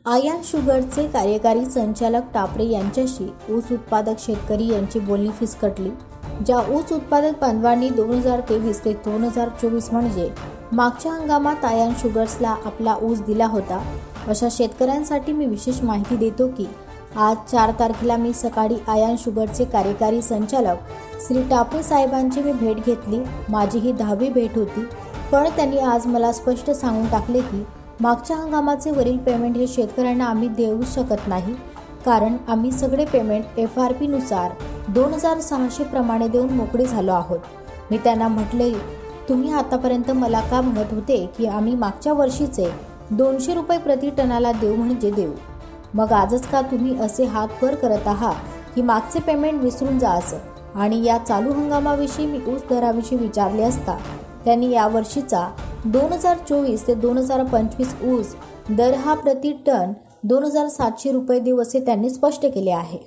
आयान शुगरचे कार्यकारी संचालक टापरे यांच्याशी ऊस उत्पादक शेतकरी यांची बोलणी फिसकटली. ज्या ऊस उत्पादक बांधवांनी 2023 ते 2024 म्हणजे मागच्या हंगामात आयान शुगर्सला आपला ऊस दिला होता, अशा शेतकऱ्यांसाठी मी विशेष माहिती देतो की आज 4 तारखेला मी सकाळी आयान शुगरचे कार्यकारी संचालक श्री टापरे साहेबांची मी भेट घेतली. माझी ही 10वी भेट होती, पण त्यांनी आज मला स्पष्ट सांगून टाकले की मागच्या हंगामाचे वरील पेमेंट हे शेतकऱ्यांना आम्ही देऊ शकत नाही, कारण आम्ही सगळे पेमेंट FRP नुसार 2600 प्रमाणे देऊन मोकळे झालो आहोत. मी त्यांना म्हटले, तुम्ही आतापर्यंत मला का म्हणत होते की आम्ही मागच्या वर्षीचे 200 रुपये प्रति टनाला देऊ म्हणजे देऊ, मग आजच का तुम्ही असे हात वर करत आहात की मागचे पेमेंट विसरून जा असं. आणि या चालू हंगामाविषयी मी ऊस दराविषयी विचारले असता त्यांनी यावर्षीचा 2024 ते 2025 ऊस दर हा प्रति टन 2700 रुपये देऊ असे त्यांनी स्पष्ट केले आहे.